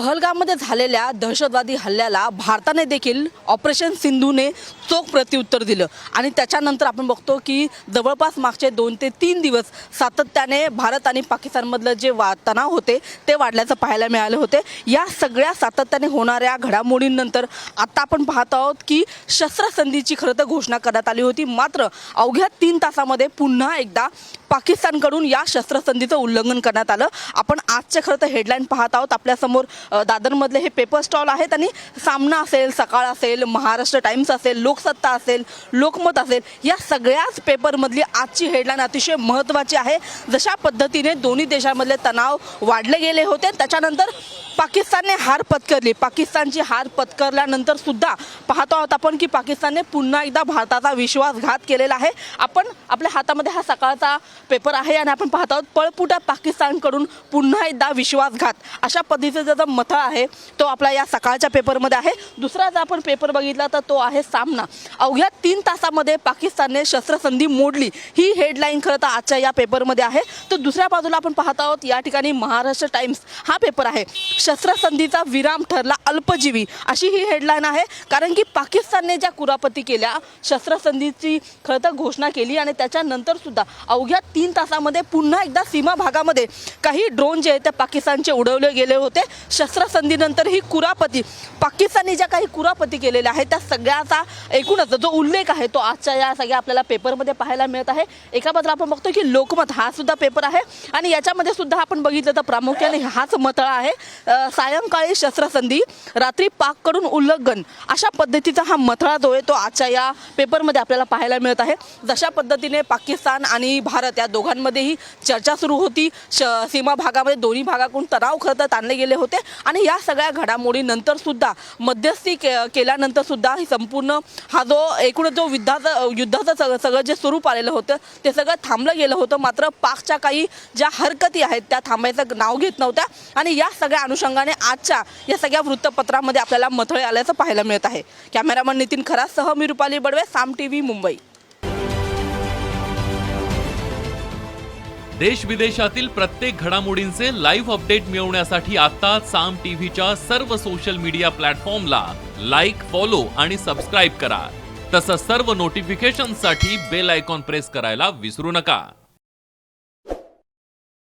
पहलगाममध्ये झालेल्या दहशतवादी हल्ल्याला भारताने देखील ऑपरेशन सिंधूने चोख प्रत्युत्तर दिलं आणि त्याच्यानंतर आपण बघतो की जवळपास मागचे 2 ते 3 दिवस सातत्याने भारत आणि पाकिस्तानमधलं जे तणाव होते ते वाढल्याचं पाहायला मिळाले होते। या सगळ्या सातत्याने होणाऱ्या घडामोडींनंतर आता आपण पाहत आहोत की शस्त्रसंधीची खरं तर घोषणा करण्यात आली होती, मात्र अवघ्या 3 तासामध्ये पुन्हा एकदा पाकिस्तानकडून या शस्त्रसंधीचं उल्लंघन करण्यात आलं। आपण आजचे खरं तर हेडलाईन पाहत आहोत आपल्यासमोर। दादरमधले हे पेपर स्टॉल आहेत आणि सामना असेल, सकाळ असेल, महाराष्ट्र टाइम्स असेल, लोकसत्ता असेल, लोकमत असेल, या सगळ्याच पेपरमधली आजची हेडलाईन अतिशय महत्त्वाची आहे। जशा पद्धतीने दोन्ही देशांमधले तणाव वाढले गेले होते त्याच्यानंतर पाकिस्तानने हार पत्करली। पाकिस्तानची हार पत्करल्यानंतर सुद्धा पाहतो आहोत आपण की पाकिस्तानने पुन्हा एकदा भारताचा विश्वासघात केलेला आहे। आपण आपल्या हातामध्ये हा सकाळचा पेपर आहे आणि आपण पाहत आहोत पळपुटा पाकिस्तानकडून पुन्हा एकदा विश्वासघात अशा पद्धतीचा जो मथळा आहे तो आपला या सकाळच्या पेपरमध्ये आहे। दुसरा जर आपण पेपर बघितला तर तो आहे सामना। अवघ्या 3 तासामध्ये पाकिस्तानने शस्त्रसंधी मोडली, ही हेडलाईन खरं तर आजच्या या पेपरमध्ये आहे। तर दुसऱ्या बाजूला आपण पाहत आहोत या ठिकाणी महाराष्ट्र टाइम्स हा पेपर आहे। शस्त्रसंधीचा विराम ठरला अल्पजीवी अशी ही हेडलाईन आहे, कारण की पाकिस्तानने ज्या कुरापती केल्या, शस्त्रसंधीची खरं तर घोषणा केली आणि त्याच्यानंतर सुद्धा अवघ्या 3 तासामध्ये पुन्हा एकदा सीमा भागामध्ये काही ड्रोन जे आहेत ते पाकिस्तानचे उडवले गेले होते। शस्त्रसंधीनंतर ही कुरापती पाकिस्तानने ज्या काही कुरापती केलेल्या आहेत त्या सगळ्याचा एकूणच जो उल्लेख आहे तो आजच्या या सगळ्या आपल्याला पेपरमध्ये पाहायला मिळत आहे। एका बाजूला आपण बघतो की लोकमत हा सुद्धा पेपर आहे आणि याच्यामध्ये सुद्धा आपण बघितलं तर प्रामुख्याने हाच मथळा आहे। सायंकाळी शस्त्रसंधी, रात्री पाककडून उल्लंघन अशा पद्धतीचा हा मथळा जो आहे तो आजच्या या पेपरमध्ये आपल्याला पाहायला मिळत आहे। जशा पद्धतीने पाकिस्तान आणि भारत या दोघांमध्येही चर्चा सुरू होती, सीमा भागामध्ये दोन्ही भागाकडून तणाव खरं तर ताणले गेले होते आणि या सगळ्या घडामोडीनंतर सुद्धा मध्यस्थी केल्यानंतर सुद्धा ही संपूर्ण हा जो एकूण जो युद्धाचं सगळं जे स्वरूप आलेलं होतं ते सगळं थांबलं गेलं होतं। मात्र पाकच्या काही ज्या हरकती आहेत त्या थांबायचं नाव घेत नव्हत्या आणि या सगळ्या अनुषंगाने आजच्या या सगळ्या वृत्तपत्रामध्ये आपल्याला मथळे आल्याचं पाहायला मिळत आहे। कॅमेरामन नितीन खरासह मी रुपाली बडवे, साम टीव्ही मुंबई। देश विदेशातील प्रत्येक घडामोडींचे लाईव्ह अपडेट मिळवण्यासाठी आता साम टीव्हीच्या सर्व सोशल मीडिया प्लॅटफॉर्मला लाईक, फॉलो आणि सबस्क्राईब करा। तसंच सर्व नोटिफिकेशनसाठी बेल आयकॉन प्रेस करायला विसरू नका।